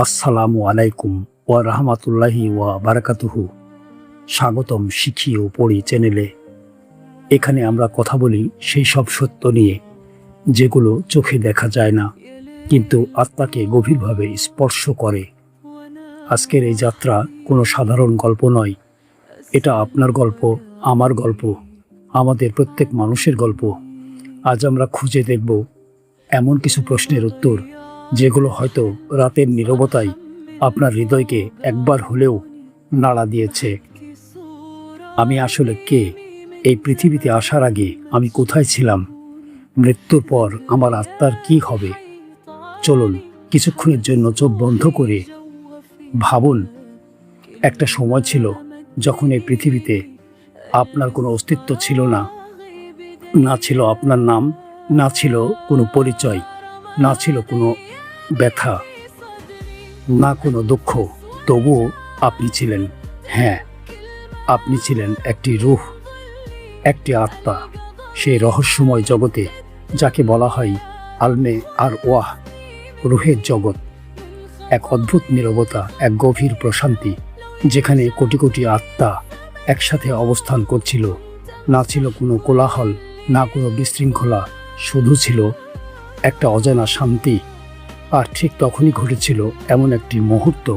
আসসালামু আলাইকুম ওয়া রাহমাতুল্লাহি ওয়া বারাকাতুহু। স্বাগতম শিখি ও পড়ি চ্যানেলে। এখানে আমরা কথা বলি সেই সব সত্য নিয়ে যেগুলো চোখে দেখা যায় না, কিন্তু আত্মাকে গভীরভাবে স্পর্শ করে। আজকের এই যাত্রা কোনো সাধারণ গল্প নয়, এটা আপনার গল্প, আমার গল্প, আমাদের প্রত্যেক মানুষের গল্প। আজ আমরা খুঁজে দেখব এমন কিছু প্রশ্নের উত্তর যেগুলো হয়তো রাতের নীরবতায় আপনার হৃদয়কে একবার হলেও নাড়া দিয়েছে। আমি আসলে কে? এই পৃথিবীতে আসার আগে আমি কোথায় ছিলাম? মৃত্যুর পর আমার আত্মার কি হবে? চলুন কিছুক্ষণের জন্য চোখ বন্ধ করে ভাবুন, একটা সময় ছিল যখন এই পৃথিবীতে আপনার কোনো অস্তিত্ব ছিল না। না ছিল আপনার নাম, না ছিল কোনো পরিচয়, না ছিল কোনো ব্যথা, না কোনো দুঃখ। তবুও আপনি ছিলেন। হ্যাঁ, আপনি ছিলেন একটি রূহ, একটি আত্মা। সেই রহস্যময় জগতে যাকে বলা হয় আলমে আর ওয়াহ, রূহের জগৎ। এক অদ্ভুত নীরবতা, এক গভীর প্রশান্তি, যেখানে কোটি কোটি আত্মা একসাথে অবস্থান করছিল। না ছিল কোনো কোলাহল, না কোনো বিশৃঙ্খলা, শুধু ছিল একটা অজানা শান্তি। আর ঠিক তখনই ঘটেছিল এমন একটি মুহূর্ত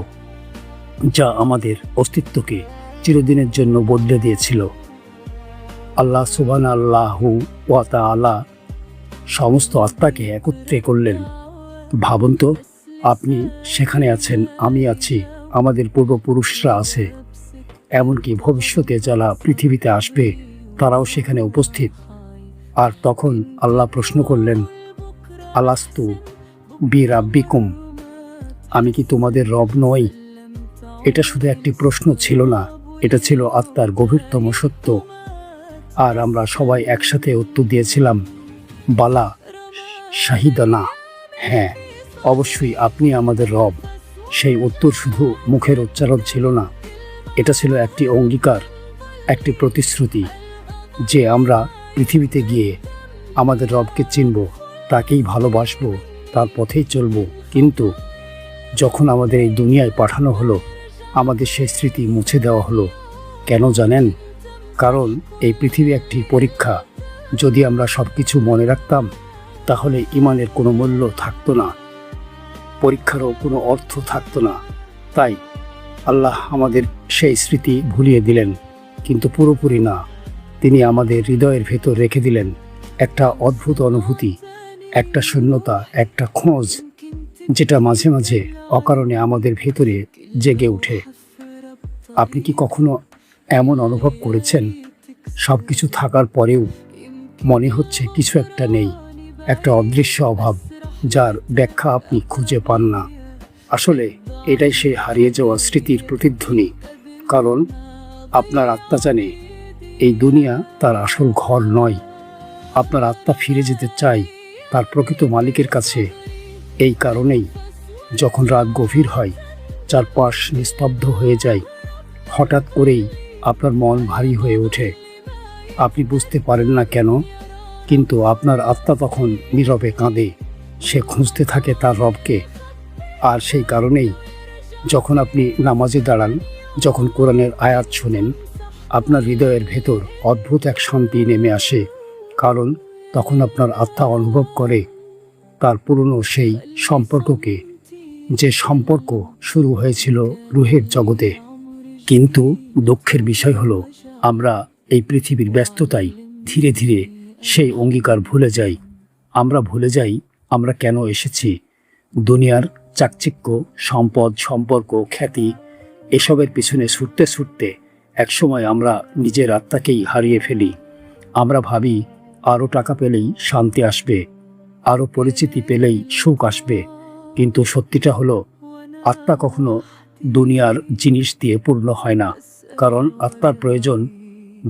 যা আমাদের অস্তিত্বকে চিরদিনের জন্য বদলে দিয়েছিল। আল্লাহ সুবহানাল্লাহু ওয়া তাআলা সমস্ত আত্মাকে একত্রে করলেন। ভাবুন তো, আপনি সেখানে আছেন, আমি আছি, আমাদের পূর্বপুরুষরা আছে, এমনকি ভবিষ্যতে যারা পৃথিবীতে আসবে তারাও সেখানে উপস্থিত। আর তখন আল্লাহ প্রশ্ন করলেন, আলাস্তু বিরাব্বিকুম, আমি কি তোমাদের রব নই? এটা শুধু একটি প্রশ্ন ছিল না, এটা ছিল আত্মার গভীরতম সত্য। আর আমরা সবাই একসাথে উত্তর দিয়েছিলাম, বালা শাহিদানা, হ্যাঁ অবশ্যই আপনি আমাদের রব। সেই উত্তর শুধু মুখের উচ্চারণ ছিল না, এটা ছিল একটি অঙ্গীকার, একটি প্রতিশ্রুতি যে আমরা পৃথিবীতে গিয়ে আমাদের রবকে চিনব, তাকেই ভালোবাসবো, তার পথেই চলব। কিন্তু যখন আমাদের এই দুনিয়ায় পাঠানো হলো, আমাদের সেই স্মৃতি মুছে দেওয়া হলো। কেন জানেন? কারণ এই পৃথিবী একটি পরীক্ষা। যদি আমরা সব কিছু মনে রাখতাম তাহলে ঈমানের কোনো মূল্য থাকতো না, পরীক্ষারও কোনো অর্থ থাকতো না। তাই আল্লাহ আমাদের সেই স্মৃতি ভুলিয়ে দিলেন, কিন্তু পুরোপুরি না। তিনি আমাদের হৃদয়ের ভেতর রেখে দিলেন একটা অদ্ভুত অনুভূতি, একটা শূন্যতা, একটা খোঁজ, যেটা মাঝে মাঝে অকারণে আমাদের ভেতরে জেগে ওঠে। আপনি কি কখনো এমন অনুভব করেছেন, সব কিছু থাকার পরেও মনে হচ্ছে কিছু একটা নেই, একটা অদৃশ্য অভাব যার ব্যাখ্যা আপনি খুঁজে পান না? আসলে এটাই সেই হারিয়ে যাওয়া স্মৃতির প্রতিধ্বনি। কারণ আপনার আত্মা জানে এই দুনিয়া তার আসল ঘর নয়। আপনার আত্মা ফিরে যেতে চায় তার প্রকৃত মালিকের কাছে। এই কারণেই যখন রাত গভীর হয়, চারপাশ নিস্তব্ধ হয়ে যায়, হঠাৎ করেই আপনার মন ভারী হয়ে ওঠে। আপনি বুঝতে পারেন না কেন, কিন্তু আপনার আত্মা তখন নীরবে কাঁদে। সে খুঁজতে থাকে তার রবকে। আর সেই কারণেই যখন আপনি নামাজে দাঁড়ান, যখন কোরআনের আয়াত শোনেন, আপনার হৃদয়ের ভেতর অদ্ভুত এক শান্তি নেমে আসে। কারণ তখন আপনার আত্মা অনুভব করে তার পুরনো সেই সম্পর্ককে, যে সম্পর্ক শুরু হয়েছিল রূহের জগতে। কিন্তু দুঃখের বিষয় হলো, আমরা এই পৃথিবীর ব্যস্ততায় ধীরে ধীরে সেই অঙ্গীকার ভুলে যাই। আমরা ভুলে যাই আমরা কেন এসেছি। দুনিয়ার চাকচিক্য, সম্পদ, সম্পর্ক, খ্যাতি, এসবের পিছনে ছুটতে ছুটতে একসময় আমরা নিজের আত্মাকেই হারিয়ে ফেলি। আমরা ভাবি আরও টাকা পেলেই শান্তি আসবে, আরও পরিচিতি পেলেই সুখ আসবে। কিন্তু সত্যিটা হলো, আত্মা কখনো দুনিয়ার জিনিস দিয়ে পূর্ণ হয় না। কারণ আত্মার প্রয়োজন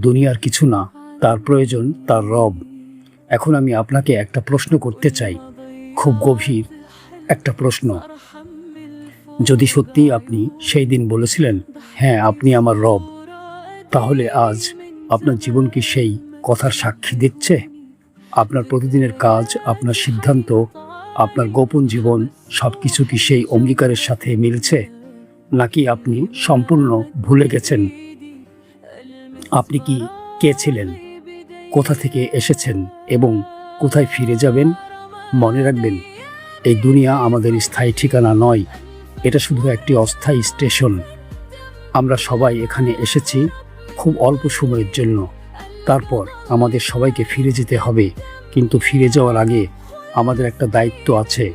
দুনিয়ার কিছু না, তার প্রয়োজন তার রব। এখন আমি আপনাকে একটা প্রশ্ন করতে চাই, খুব গভীর একটা প্রশ্ন। যদি সত্যিই আপনি সেই দিন বলেছিলেন, হ্যাঁ আপনি আমার রব, তাহলে আজ আপনার জীবন কি সেই কথার সাক্ষী দিচ্ছে? আপনার প্রতিদিনের কাজ, আপনার সিদ্ধান্ত, আপনার গোপন জীবন সব কিছু কি সেই অঙ্গীকারের সাথে মিলছে, নাকি আপনি সম্পূর্ণ ভুলে গেছেন আপনি কি কে ছিলেন, কোথা থেকে এসেছেন এবং কোথায় ফিরে যাবেন? মনে রাখবেন, এই দুনিয়া আমাদের স্থায়ী ঠিকানা নয়, এটা শুধু একটি অস্থায়ী স্টেশন। আমরা সবাই এখানে এসেছি খুব অল্প সময়ের জন্য, তারপর আমাদের সবাইকে ফিরে যেতে হবে। কিন্তু ফিরে যাওয়ার আগে আমাদের একটা দায়িত্ব আছে,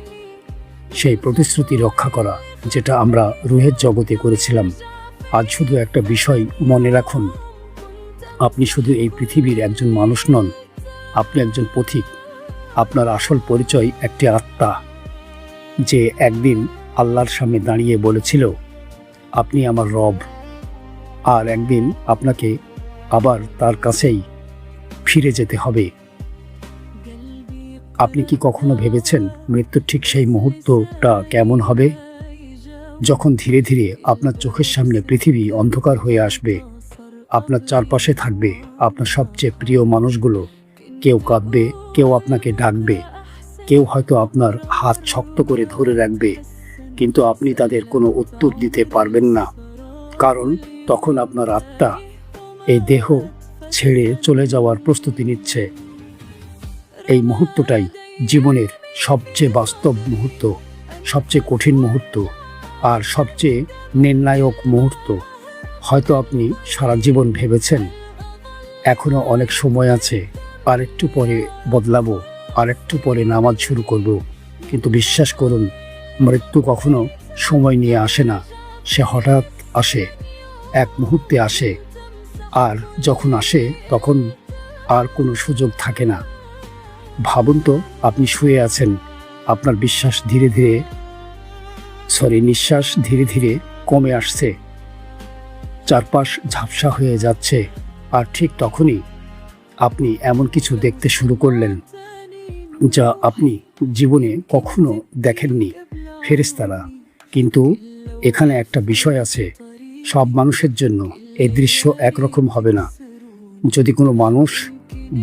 সেই প্রতিশ্রুতি রক্ষা করা যেটা আমরা রুহের জগতে করেছিলাম। আজ শুধু একটা বিষয় মনে রাখুন, আপনি শুধু এই পৃথিবীর একজন মানুষ নন, আপনি একজন পথিক। আপনার আসল পরিচয় একটি আত্মা, যে একদিন আল্লাহর সামনে দাঁড়িয়ে বলেছিল, আপনি আমার রব। আর একদিন আপনাকে আবার তার কাছেই ফিরে যেতে হবে। আপনি কি কখনো ভেবেছেন মৃত্যুর ঠিক সেই মুহূর্তটা কেমন হবে, যখন ধীরে ধীরে আপনার চোখের সামনে পৃথিবী অন্ধকার হয়ে আসবে? আপনার চারপাশে থাকবে আপনার সবচেয়ে প্রিয় মানুষগুলো। কেউ কাঁদবে, কেউ আপনাকে ডাকবে, কেউ হয়তো আপনার হাত শক্ত করে ধরে রাখবে, কিন্তু আপনি তাদের কোনো উত্তর দিতে পারবেন না, কারণ তখন আপনার আত্মা এই দেহ ছেড়ে চলে যাওয়ার প্রস্তুতি নিচ্ছে। এই মুহূর্তটাই জীবনের সবচেয়ে বাস্তব মুহূর্ত, সবচেয়ে কঠিন মুহূর্ত আর সবচেয়ে নির্ণায়ক মুহূর্ত। হয়তো আপনি সারা জীবন ভেবেছেন এখনো অনেক সময় আছে, আরেকটু পরে বদলাবো, আরেকটু পরে নামাজ শুরু করব। কিন্তু বিশ্বাস করুন, মৃত্যু কখনো সময় নিয়ে আসে না, সে হঠাৎ আসে, এক মুহূর্তে আসে। আর যখন আসে তখন আর কোনো সুযোগ থাকে না। ভাবুন তো, আপনি শুয়ে আছেন, আপনার নিঃশ্বাস ধীরে ধীরে কমে আসছে, চারপাশ ঝাপসা হয়ে যাচ্ছে, আর ঠিক তখনই আপনি এমন কিছু দেখতে শুরু করলেন যা আপনি জীবনে কখনো দেখেননি, ফেরেশতারা। কিন্তু এখানে একটা বিষয় আছে, সব মানুষের জন্য এই দৃশ্য একরকম হবে না। যদি কোনো মানুষ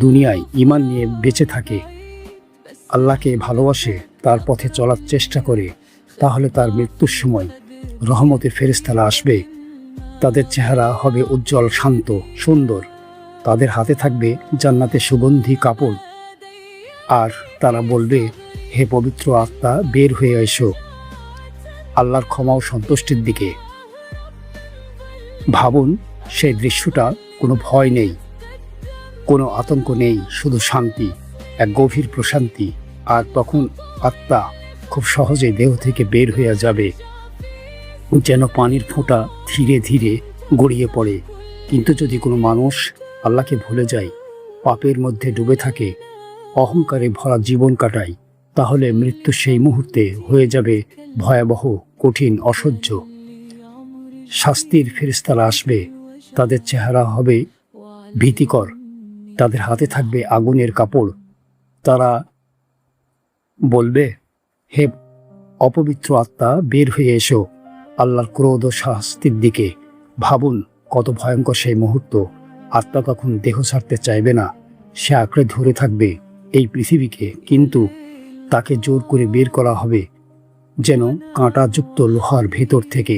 দুনিয়ায় ঈমান নিয়ে বেঁচে থাকে, আল্লাহকে ভালোবাসে, তার পথে চলার চেষ্টা করে, তাহলে তার মৃত্যুর সময় রহমতের ফেরেশতারা আসবে। তাদের চেহারা হবে উজ্জ্বল, শান্ত, সুন্দর, তাদের হাতে থাকবে জান্নাতের সুগন্ধি কাপড়, আর তারা বলবে, হে পবিত্র আত্মা, বের হয়ে এসো আল্লাহর ক্ষমা ও সন্তুষ্টির দিকে। ভাবুন, সেই দৃশ্যটা, কোনো ভয় নেই, কোনো আতঙ্ক নেই, শুধু শান্তি, এক গভীর প্রশান্তি। আর তখন আত্মা খুব সহজে দেহ থেকে বের হয়ে যাবে, যেন পানির ফোঁটা ধীরে ধীরে গড়িয়ে পড়ে। কিন্তু যদি কোনো মানুষ আল্লাহকে ভুলে যায়, পাপের মধ্যে ডুবে থাকে, অহংকারে ভরা জীবন কাটায়, তাহলে মৃত্যু সেই মুহূর্তে হয়ে যাবে ভয়াবহ, কঠিন, অসহ্য। শাস্তির ফেরেশতারা আসবে, তাদের চেহারা হবে ভীতিকর, তাদের হাতে থাকবে আগুনের কাপড়। তারা বলবে, হে অপবিত্র আত্মা, বের হয়ে এসো আল্লাহর ক্রোধ ও শাস্তির দিকে। ভাবুন কত ভয়ঙ্কর সেই মুহূর্ত। আত্মা তখন দেহ ছাড়তে চাইবে না, সে আঁকড়ে ধরে থাকবে এই পৃথিবীকে, কিন্তু তাকে জোর করে বের করা হবে, যেন কাঁটাযুক্ত লোহার ভেতর থেকে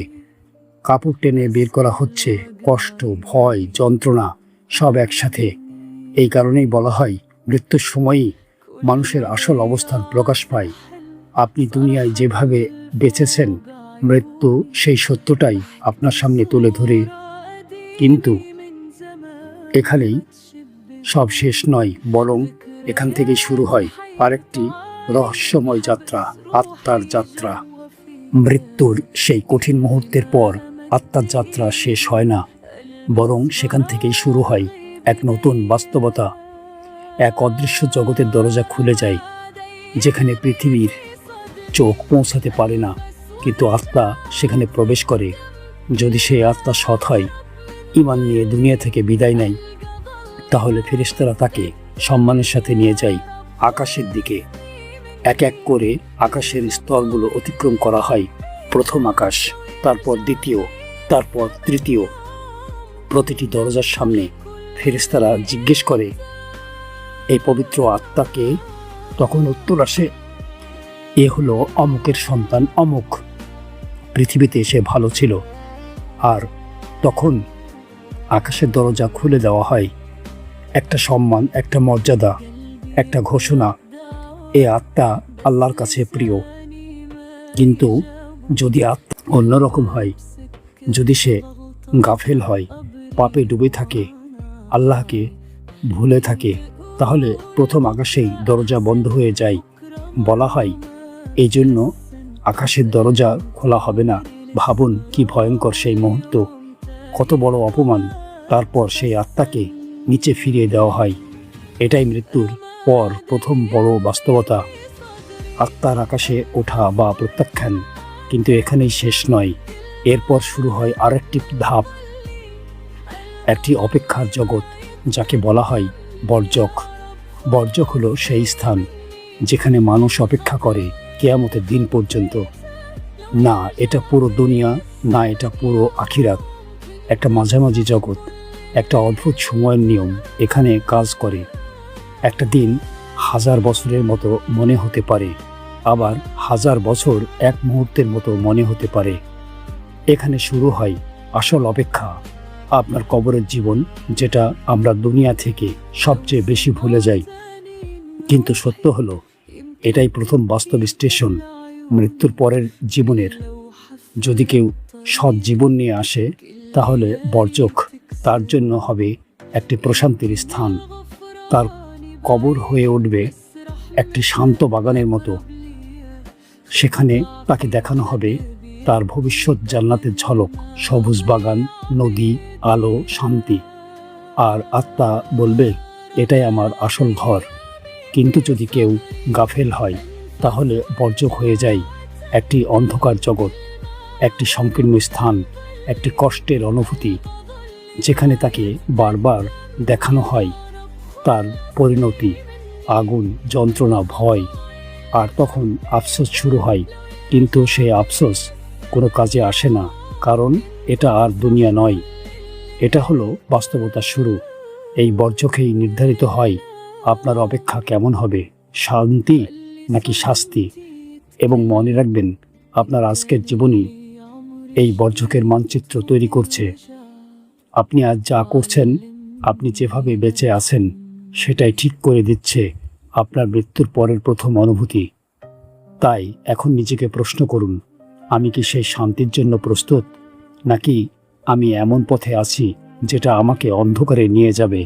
কাপড় টেনে বের করা হচ্ছে। কষ্ট, ভয়, যন্ত্রণা সব একসাথে। এই কারণেই বলা হয়, মৃত্যুর সময়ই মানুষের আসল অবস্থান প্রকাশ পায়। আপনি দুনিয়ায় যেভাবে বেঁচেছেন, মৃত্যু সেই সত্যটাই আপনার সামনে তুলে ধরে। কিন্তু এখানেই সব শেষ নয়, বরং এখান থেকেই শুরু হয় আরেকটি রহস্যময় যাত্রা, আত্মার যাত্রা। মৃত্যুর সেই কঠিন মুহূর্তের পর আত্মার যাত্রা শেষ হয় না, বরং সেখান থেকেই শুরু হয় এক নতুন বাস্তবতা। এক অদৃশ্য জগতের দরজা খুলে যায়, যেখানে পৃথিবীর চোখ পৌঁছাতে পারে না, কিন্তু আত্মা সেখানে প্রবেশ করে। যদি সেই আত্মা সৎ হয়, ঈমান নিয়ে দুনিয়া থেকে বিদায় নেয়, তাহলে ফেরেশতারা তাকে সম্মানের সাথে নিয়ে যায় আকাশের দিকে। এক এক করে আকাশের স্তরগুলো অতিক্রম করা হয়। প্রথম আকাশ, তারপর দ্বিতীয়, তারপর তৃতীয়। প্রতিটি দরজার সামনে ফেরেশতারা জিজ্ঞেস করে, এই পবিত্র আত্মাকে? তখন উত্তর আসে, এ হলো অমুকের সন্তান অমুক, পৃথিবীতে সে ভালো ছিল। আর তখন আকাশের দরজা খুলে দেওয়া হয়, একটা সম্মান, একটা মর্যাদা, একটা ঘোষণা, এ আত্মা আল্লাহর কাছে প্রিয়। কিন্তু যদি আত্মা অন্যরকম হয়, যদি সে গাফেল হয়, পাপে ডুবে থাকে, আল্লাহকে ভুলে থাকে, তাহলে প্রথম আকাশেই দরজা বন্ধ হয়ে যায়। বলা হয় এই জন্য আকাশের দরজা খোলা হবে না। ভাবুন কি ভয়ঙ্কর সেই মুহূর্ত, কত বড় অপমান। তারপর সেই আত্মাকে নিচে ফিরিয়ে দেওয়া হয়। এটাই মৃত্যুর পর প্রথম বড় বাস্তবতা, আত্মার আকাশে ওঠা বা প্রত্যাখ্যান। কিন্তু এখানেই শেষ নয়, এরপর শুরু হয় আরেকটি ধাপ, একটি অপেক্ষার জগৎ, যাকে বলা হয় বর্জক। বর্জক হলো সেই স্থান যেখানে মানুষ অপেক্ষা করে কিয়ামতের দিন পর্যন্ত। না এটা পুরো দুনিয়া, না এটা পুরো আখিরাত, একটা মাঝামাঝি জগৎ, একটা অদ্ভুত সময়ের নিয়ম এখানে কাজ করে। একটা দিন 1000 বছরের মতো মনে হতে পারে, আবার 1000 বছর এক মুহূর্তের মতো মনে হতে পারে। এখানে শুরু হয় আসল অপেক্ষা, আপনার কবরের জীবন, যেটা আমরা দুনিয়া থেকে সবচেয়ে বেশি ভুলে যাই। কিন্তু সত্য হলো এটাই প্রথম বাস্তব স্টেশন মৃত্যুর পরের জীবনের। যদি কেউ সৎ জীবন নিয়ে আসে, তাহলে বর্জক তার জন্য হবে একটি প্রশান্তির স্থান। তার কবর হয়ে উঠবে একটি শান্ত বাগানের মতো। সেখানে তাকে দেখানো হবে তার ভবিষ্যৎ জান্নাতের ঝলক, সবুজ বাগান, নদী, আলো, শান্তি। আর আত্মা বলবে এটাই আমার আসল ঘর। কিন্তু যদি কেউ গাফেল হয়, তাহলে বর্জক হয়ে যায় একটি অন্ধকার জগৎ, একটি সংকীর্ণ স্থান, একটি কষ্টের অনুভূতি, যেখানে তাকে বারবার দেখানো হয় তার পরিণতি, আগুন, যন্ত্রণা, ভয়। আর তখন আফসোস শুরু হয়, কিন্তু সেই আফসোস কোনো কাজে আসে না, কারণ এটা আর দুনিয়া নয়, এটা হলো বাস্তবতার শুরু। এই বর্জকেই নির্ধারিত হয় আপনার অপেক্ষা কেমন হবে, শান্তি নাকি শাস্তি। এবং মনে রাখবেন, আপনার আজকের জীবনই এই বর্জকের মানচিত্র তৈরি করছে। আপনি আজ যা করছেন, আপনি যেভাবে বেঁচে আছেন, সেটাই ঠিক করে দিচ্ছে আপনার মৃত্যুর পরের প্রথম অনুভূতি। তাই এখন নিজেকে প্রশ্ন করুন, আমি কি সেই শান্তির জন্য প্রস্তুত, নাকি আমি এমন পথে আছি যেটা আমাকে অন্ধকারে নিয়ে যাবে।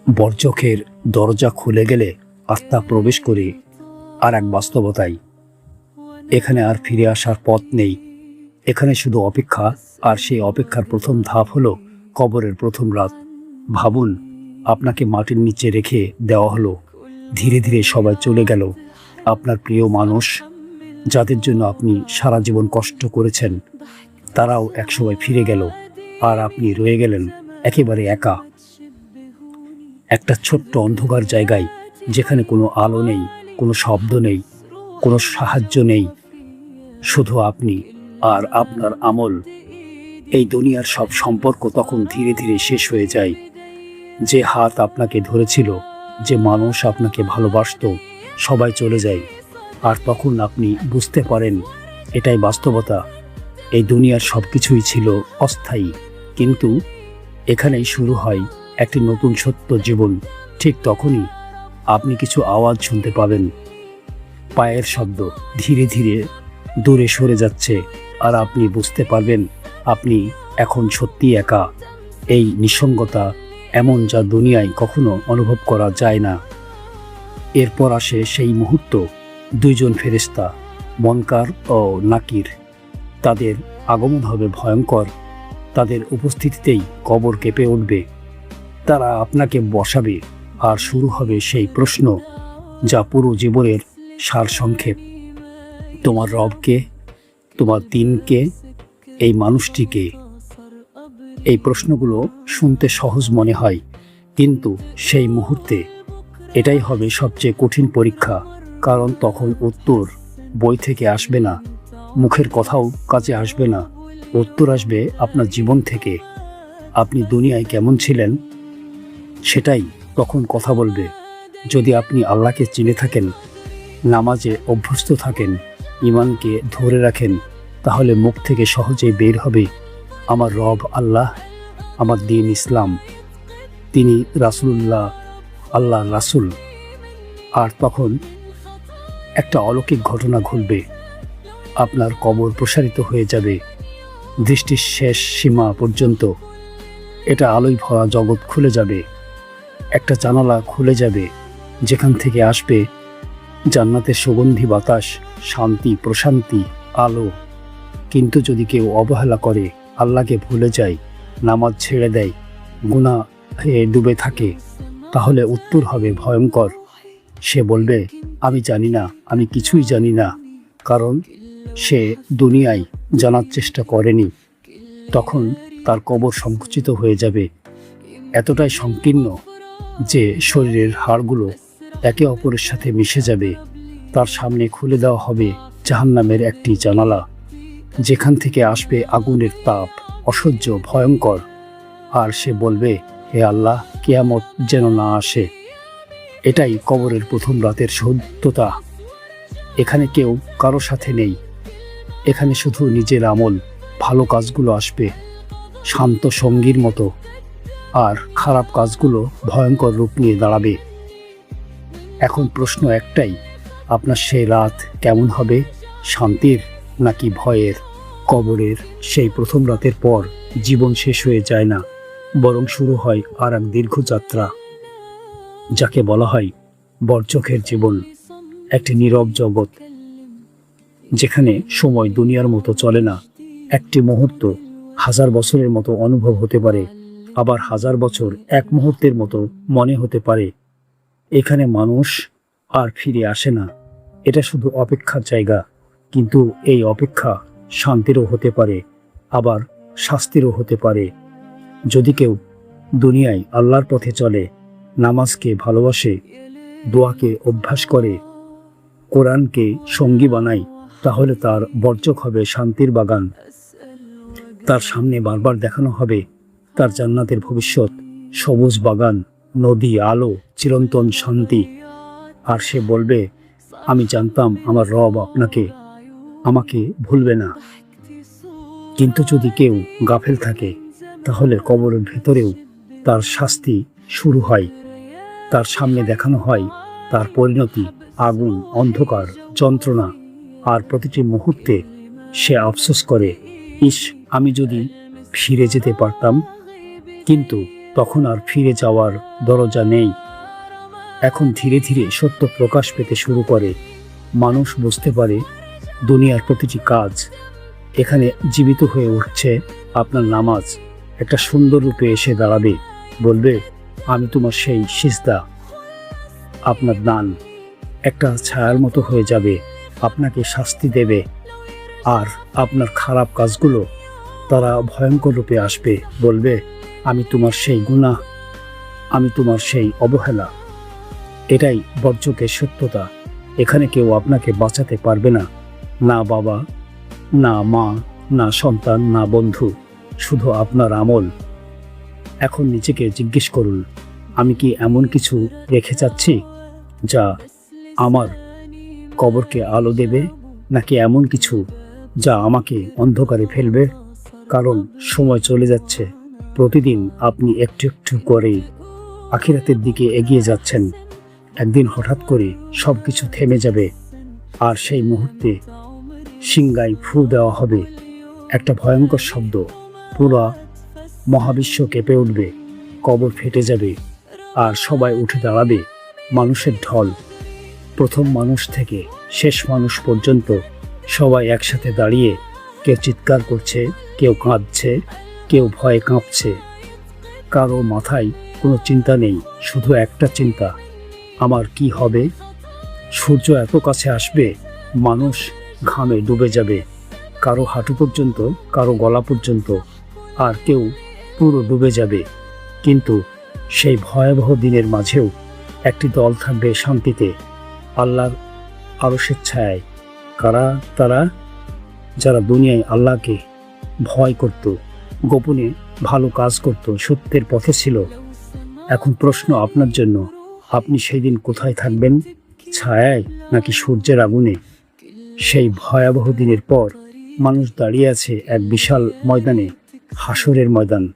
বর্জকের দরজা খুলে গেলে আত্মা প্রবেশ করে আর এক বাস্তবতায়। এখানে আর ফিরে আসার পথ নেই, এখানে শুধু অপেক্ষা। আর সেই অপেক্ষার প্রথম ধাপ হলো কবরের প্রথম রাত। ভাবুন, আপনাকে মাটির নিচে রেখে দেওয়া হলো, ধীরে ধীরে সবাই চলে গেল। আপনার প্রিয় মানুষ, যাদের জন্য আপনি সারা জীবন কষ্ট করেছেন, তারাও একসময় ফিরে গেল, আর আপনি রয়ে গেলেন একেবারে একা, একটা ছোট্ট অন্ধকার জায়গায়, যেখানে কোনো আলো নেই, কোনো শব্দ নেই, কোনো সাহায্য নেই, শুধু আপনি আর আপনার আমল। এই দুনিয়ার সব সম্পর্ক তখন ধীরে ধীরে শেষ হয়ে যায়। যে হাত আপনাকে ধরেছিল, যে মানুষ আপনাকে ভালোবাসত, সবাই চলে যায়। আর তখন আপনি বুঝতে পারেন এটাই বাস্তবতা। এই দুনিয়ার সব কিছুই ছিল অস্থায়ী, কিন্তু এখানেই শুরু হয় একটি নতুন সত্য জীবন। ঠিক তখনই আপনি কিছু আওয়াজ শুনতে পাবেন, পায়ের শব্দ ধীরে ধীরে দূরে সরে যাচ্ছে, আর আপনি বুঝতে পারবেন আপনি এখন সত্যি একা। এই নিঃসঙ্গতা এমন, যা দুনিয়ায় কখনো অনুভব করা যায় না। এরপর আসে সেই মুহূর্ত, দুইজন ফেরেশতা, মুনকার ও নাকির। তাদের আগমন হবে ভয়ঙ্কর, তাদের উপস্থিতিতেই কবর কেঁপে উঠবে। তারা আপনাকে বসাবে, আর শুরু হবে সেই প্রশ্ন, যা পুরো জীবনের সারসংক্ষেপ। তোমার রবকে, তোমার দিনকে, এই মানুষটিকে। এই প্রশ্নগুলো শুনতে সহজ মনে হয়, কিন্তু সেই মুহূর্তে এটাই হবে সবচেয়ে কঠিন পরীক্ষা। কারণ তখন উত্তর বই থেকে আসবে না, মুখের কথাও কাজে আসবে না। উত্তর আসবে আপনার জীবন থেকে। আপনি দুনিয়ায় কেমন ছিলেন, সেটাই তখন কথা বলবে। যদি আপনি আল্লাহকে চিনে থাকেন, নামাজে অভ্যস্ত থাকেন, ইমানকে ধরে রাখেন, তাহলে মুখ থেকে সহজেই বের হবে আমার রব আল্লাহ, আমার দিন ইসলাম, তিনি রাসূলুল্লাহ, আল্লাহর রাসূল। আর তখন একটা অলৌকিক ঘটনা ঘটবে, আপনার কবর প্রসারিত হয়ে যাবে দৃষ্টির শেষ সীমা পর্যন্ত। এটা আলোয় ভরা জগৎ খুলে যাবে, একটা জানালা খুলে যাবে যেখান থেকে আসবে জান্নাতের সুগন্ধি বাতাস, শান্তি, প্রশান্তি, আলো। কিন্তু যদি কেউ অবহেলা করে, আল্লাহকে ভুলে যায়, নামাজ ছেড়ে দেয়, গুনাহে ডুবে থাকে, তাহলে উত্তর হবে ভয়ঙ্কর। সে বলবে, আমি জানি না, আমি কিছুই জানি না, কারণ সে দুনিয়ায় জানার চেষ্টা করেনি। তখন তার কবর সংকুচিত হয়ে যাবে, এতটাই সংকীর্ণ যে শরীরের হাড়গুলো একে অপরের সাথে মিশে যাবে। তার সামনে খুলে দেওয়া হবে জাহান্নামের একটি জানালা, যেখান থেকে আসবে আগুনের তাপ, অসহ্য, ভয়ঙ্কর। আর সে বলবে, হে আল্লাহ, কিয়ামত যেন না আসে। এটাই কবরের প্রথম রাতের সত্যতা। এখানে কেউ কারো সাথে নেই, এখানে শুধু নিজের আমল, ভালো কাজগুলো আসবে শান্ত সঙ্গীর মতো, আর খারাপ কাজগুলো ভয়ঙ্কর রূপ নিয়ে দাঁড়াবে। এখন প্রশ্ন একটাই, আপনার সেই রাত কেমন হবে, শান্তির নাকি ভয়ের? কবরের সেই প্রথম রাতের পর জীবন শেষ হয়ে যায় না, বরং শুরু হয় আর এক দীর্ঘ যাত্রা, যাকে বলা হয় বরচখের জীবন। একটি নীরব জগৎ, যেখানে সময় দুনিয়ার মতো চলে না। একটি মুহূর্ত 1000 বছরের মতো অনুভব হতে পারে, আবার 1000 বছর এক মুহূর্তের মতো মনে হতে পারে। এখানে মানুষ আর ফিরে আসে না, এটা শুধু অপেক্ষার জায়গা। কিন্তু এই অপেক্ষা শান্তিরও হতে পারে, আবার শাস্তিরও হতে পারে। যদি কেউ দুনিয়ায় আল্লাহর পথে চলে, নামাজকে ভালোবাসে, দোয়াকে অভ্যাস করে, কোরআনকে সঙ্গী বানায়, তাহলে তার বরচখ হবে শান্তির বাগান। তার সামনে বারবার দেখানো হবে তার জান্নাতের ভবিষ্যৎ, সবুজ বাগান, নদী, আলো, চিরন্তন শান্তি। আর সে বলবে, আমি জানতাম আমার রব আমাকে ভুলবে না। কিন্তু যদি কেউ গাফেল থাকে, তাহলে কবরের ভেতরেও তার শাস্তি শুরু হয়। তার সামনে দেখানো হয় তার পরিণতি, আগুন, অন্ধকার, যন্ত্রণা। আর প্রতিটি মুহূর্তে সে আফসোস করে, ইস, আমি যদি ফিরে যেতে পারতাম। কিন্তু তখন আর ফিরে যাওয়ার দরজা নেই। এখন ধীরে ধীরে সত্য প্রকাশ পেতে শুরু করে। মানুষ বুঝতে পারে দুনিয়ার প্রতিটি কাজ এখানে জীবিত হয়ে উঠছে। আপনার নামাজ একটা সুন্দর রূপে এসে দাঁড়াবে, বলবে, আমি তোমার সেই সিজদা। আপনার দান একটা ছায়ার মতো হয়ে যাবে, আপনাকে শাস্তি দেবে। আর আপনার খারাপ কাজগুলো তারা ভয়ঙ্কর রূপে আসবে, বলবে, আমি তোমার সেই গুনাহ, আমি তোমার সেই অবহেলা। এটাই বরচখের সত্যতা। এখানে কেউ আপনাকে বাঁচাতে পারবে না, না বাবা, না মা, না সন্তান, না বন্ধু, শুধু আপনার আমল। এখন নিজেকে জিজ্ঞেস করুন, আমি কি এমন কিছু রেখে যাচ্ছি যা আমার কবরকে আলো দেবে, নাকি এমন কিছু যা আমাকে অন্ধকারে ফেলবে? কারণ সময় চলে যাচ্ছে, প্রতিদিন আপনি একটু একটু করে আখিরাতের দিকে এগিয়ে যাচ্ছেন। একদিন হঠাৎ করে সব কিছু থেমে যাবে, আর সেই মুহূর্তে সিংগায় ফু দেওয়া হবে একটা ভয়ঙ্কর শব্দ, পুরা মহাবিশ্ব কেঁপে উঠবে, কবর ফেটে যাবে, আর সবাই উঠে দাঁড়াবে। মানুষের ঢল, প্রথম মানুষ থেকে শেষ মানুষ পর্যন্ত সবাই একসাথে দাঁড়িয়ে, কেউ চিৎকার করছে, কেউ কাঁদছে, কেউ ভয়ে কাঁপছে। কারো মাথায় কোনো চিন্তা নেই, শুধু একটা চিন্তা, আমার কি হবে? সূর্য এত কাছে আসবে, মানুষ ঘামে ডুবে যাবে, কারো হাঁটু পর্যন্ত, কারো গলা পর্যন্ত, আর কেউ পুরো ডুবে যাবে। কিন্তু সেই ভয়াবহ দিনের মাঝেও একটি দল থাকবে শান্তিতে, আল্লাহর আরশের ছায়ায়। কারা তারা? যারা দুনিয়ায় আল্লাহকে ভয় করত, গোপনে ভালো কাজ করত, সত্যের পথে ছিল। এখন প্রশ্ন আপনার জন্য, আপনি সেই দিন কোথায় থাকবেন? ছায়ায় নাকি সূর্যের আগুনে? সেই ভয়াবহ দিনের পর মানুষ দাঁড়িয়ে আছে এক বিশাল ময়দানে, হাসরের ময়দান।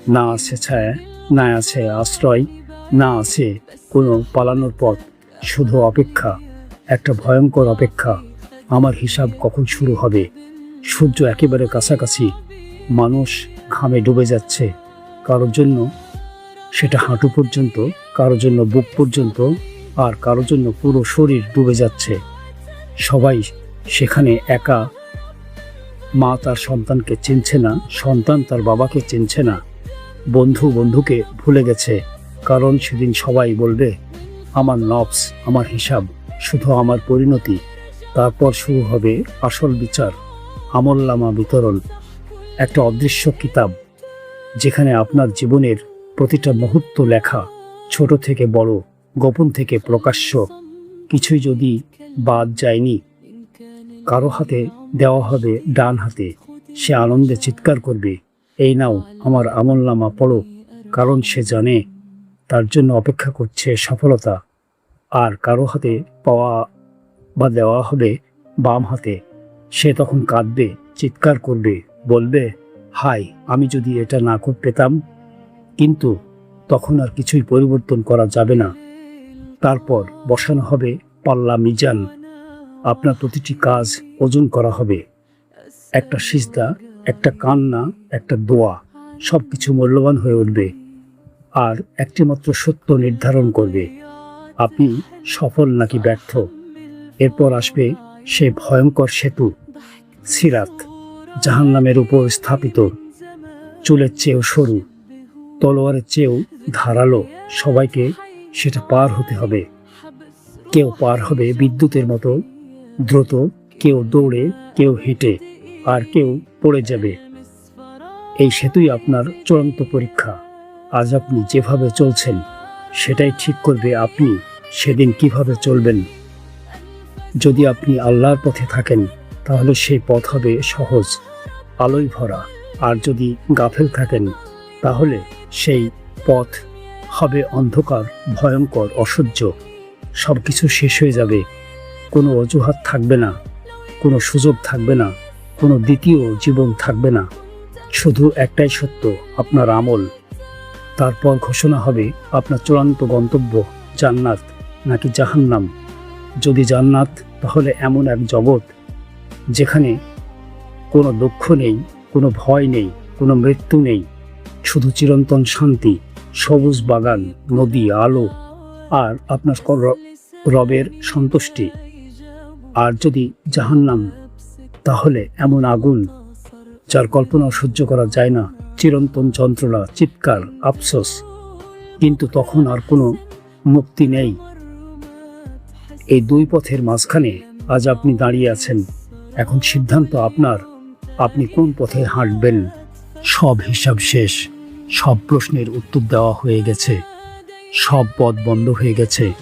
না আছে ছায়া, না আছে আশ্রয়, না আছে কোনো পালানোর পথ, শুধু অপেক্ষা, একটা ভয়ঙ্কর অপেক্ষা। আমার হিসাব কখন শুরু হবে? সূর্য একেবারে কাছাকাছি, মানুষ ঘামে ডুবে যাচ্ছে, কারোর জন্য সেটা হাঁটু পর্যন্ত, কারোর জন্য বুক পর্যন্ত, আর কারোর জন্য পুরো শরীর ডুবে যাচ্ছে। সবাই সেখানে একা। মা তার সন্তানকে চিনছে না, সন্তান তার বাবাকে চিনছে না, বন্ধু বন্ধুকে ভুলে গেছে। কারণ সেদিন সবাই বলবে, আমার নফস, আমার হিসাব, শুধু আমার পরিণতি। তারপর শুরু হবে আসল বিচার, আমলনামা বিতরণ। একটা অদৃশ্য কিতাব যেখানে আপনার জীবনের প্রতিটা মুহূর্ত লেখা, ছোট থেকে বড়, গোপন থেকে প্রকাশ্য, কিছুই যদি বাদ যায়নি। কারো হাতে দেওয়া হবে ডান হাতে, সে আনন্দে চিৎকার করবে, এই নাও আমার আমলনামা পড়ো। কারণ সে জানে তার জন্য অপেক্ষা করছে সফলতা। আর কারো হাতে পাওয়া বা দেওয়া হবে বাম হাতে, সে তখন কাঁদবে, চিৎকার করবে, বলবে, হায়, আমি যদি এটা না পেতাম। কিন্তু তখন আর কিছুই পরিবর্তন করা যাবে না। তারপর বসানো হবে পাল্লা, মিজান। আপনার প্রতিটি কাজ ওজন করা হবে। একটা সিজদা, একটা কান্না, একটা দোয়া, সব কিছু মূল্যবান হয়ে উঠবে। আর একটি মাত্র সত্য নির্ধারণ করবে, আপনি সফল নাকি ব্যর্থ। এরপর আসবে সেই ভয়ঙ্কর সেতু, সিরাত, জাহান্নামের উপর স্থাপিত, চুলের চেয়েও সরু, তলোয়ারের চেয়েও ধারালো। সবাইকে সেটা পার হতে হবে। কেউ পার হবে বিদ্যুতের মতো দ্রুত, কেউ দৌড়ে, কেউ হেঁটে, আর কেউ পড়ে যাবে। এই সেতুই আপনার চূড়ান্ত পরীক্ষা। আজ আপনি যেভাবে চলছেন সেটাই ঠিক করবে আপনি সেদিন কিভাবে চলবেন। যদি আপনি আল্লাহর পথে থাকেন তাহলে সেই পথ হবে সহজ, আলোয় ভরা। আর যদি গাফেল থাকেন তাহলে সেই পথ হবে অন্ধকার, ভয়ঙ্কর, অসহ্য। সব কিছু শেষ হয়ে যাবে, কোনো অজুহাত থাকবে না, কোনো সুযোগ থাকবে না, কোনো দ্বিতীয় জীবন থাকবে না। শুধু একটাই সত্য, আপনার আমল। তারপর ঘোষণা হবে আপনার চূড়ান্ত গন্তব্য, জান্নাত নাকি জাহান্নাম। যদি জান্নাত, তাহলে এমন এক জগৎ যেখানে কোনো দুঃখ নেই, কোনো ভয় নেই, কোনো মৃত্যু নেই, শুধু চিরন্তন শান্তি, সবুজ বাগান, নদী, আলো, আর আপনার রবের সন্তুষ্টি। আর যদি জাহান্নাম, তাহলে এমন আগুন যার কল্পনা সহ্য করা যায় না, চিরন্তন যন্ত্রণা, চিৎকার, আফসোস। কিন্তু তখন আর কোনো মুক্তি নেই। এই দুই পথের মাঝখানে আজ আপনি দাঁড়িয়ে আছেন। এখন সিদ্ধান্ত আপনার, আপনি কোন পথে হাঁটবেন। সব হিসাব শেষ, সব প্রশ্নের উত্তর দেওয়া হয়ে গেছে, সব পথ বন্ধ হয়ে গেছে।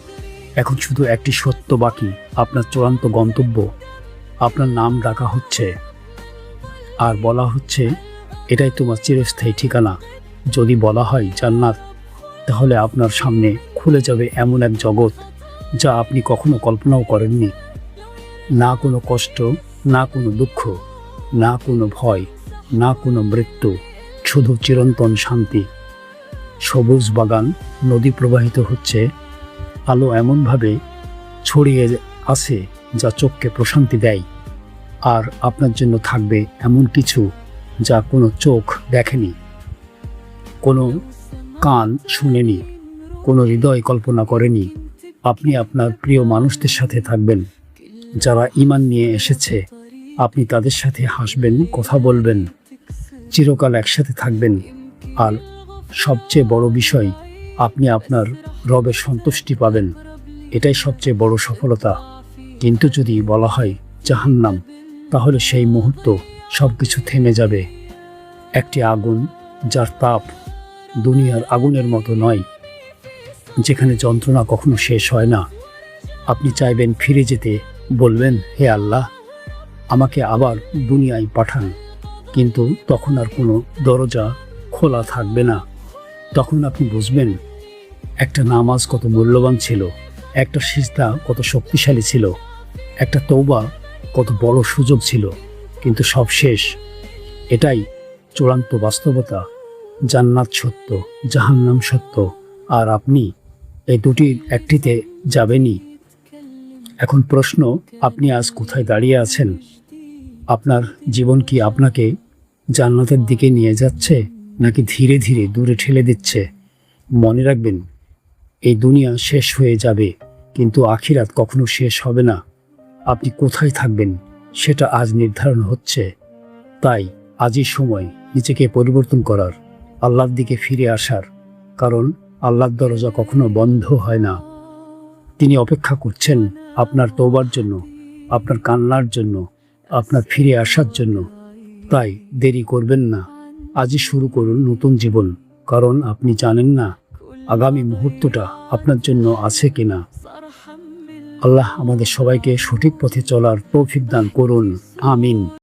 এখন শুধু একটি সত্য বাকি, আপনার চূড়ান্ত গন্তব্য। আপনার নাম ডাকা হচ্ছে আর বলা হচ্ছে, এটাই তোমার চিরস্থায়ী ঠিকানা। যদি বলা হয় জান্নাত, তাহলে আপনার সামনে খুলে যাবে এমন এক জগৎ যা আপনি কখনো কল্পনাও করেননি। না কোনো কষ্ট, না কোনো দুঃখ, না কোনো ভয়, না কোনো মৃত্যু, শুধু চিরন্তন শান্তি। সবুজ বাগান, নদী প্রবাহিত হচ্ছে, আলো এমনভাবে ছড়িয়ে আছে যা চোখকে প্রশান্তি দেয়। আর আপনার জন্য থাকবে এমন কিছু যা কোনো চোখ দেখেনি, কোনো কান শুনেনি, কোনো হৃদয় কল্পনা করেনি। আপনি আপনার প্রিয় মানুষদের সাথে থাকবেন, যারা ঈমান নিয়ে এসেছে। আপনি তাদের সাথে হাসবেন, কথা বলবেন, চিরকাল একসাথে থাকবেন। আর সবচেয়ে বড় বিষয়, আপনি আপনার রবের সন্তুষ্টি পাবেন। এটাই সবচেয়ে বড় সফলতা। কিন্তু যদি বলা হয় জাহান্নাম, তাহলে সেই মুহূর্ত সব কিছু থেমে যাবে। একটি আগুন যার তাপ দুনিয়ার আগুনের মতো নয়, যেখানে যন্ত্রণা কখনো শেষ হয় না। আপনি চাইবেন ফিরে যেতে, বলবেন, হে আল্লাহ, আমাকে আবার দুনিয়ায় পাঠান। কিন্তু তখন আর কোনো দরজা খোলা থাকবে না। তখন আপনি বুঝবেন একটা নামাজ কত মূল্যবান ছিল, একটা সিজদা কত শক্তিশালী ছিল, একটা তওবা কত বড় সুযোগ ছিল, কিন্তু সব শেষ। এটাই চূড়ান্ত বাস্তবতা। জান্নাত সত্য, জাহান্নাম সত্য, আর আপনি এই দুটির একটিতে যাবেনই। এখন প্রশ্ন, আপনি আজ কোথায় দাঁড়িয়ে আছেন? আপনার জীবন কি আপনাকে জান্নাতের দিকে নিয়ে যাচ্ছে, নাকি ধীরে ধীরে দূরে ঠেলে দিচ্ছে? মনে রাখবেন, এই দুনিয়া শেষ হয়ে যাবে, কিন্তু আখিরাত কখনো শেষ হবে না। আপনি কোথায় থাকবেন সেটা আজ নির্ধারণ হচ্ছে। তাই আজই সময় নিজেকে পরিবর্তন করার, আল্লাহর দিকে ফিরে আসার, কারণ আল্লাহর দরজা কখনো বন্ধ হয় না। তিনি অপেক্ষা করছেন আপনার তওবার জন্য, আপনার কান্নার জন্য, আপনার ফিরে আসার জন্য। তাই দেরি করবেন না, আজই শুরু করুন নতুন জীবন, কারণ আপনি জানেন না আগামী মুহূর্তটা আপনার জন্য আছে কিনা। আল্লাহ আমাদের সবাইকে সঠিক পথে চলার তৌফিক দান করুন। আমিন।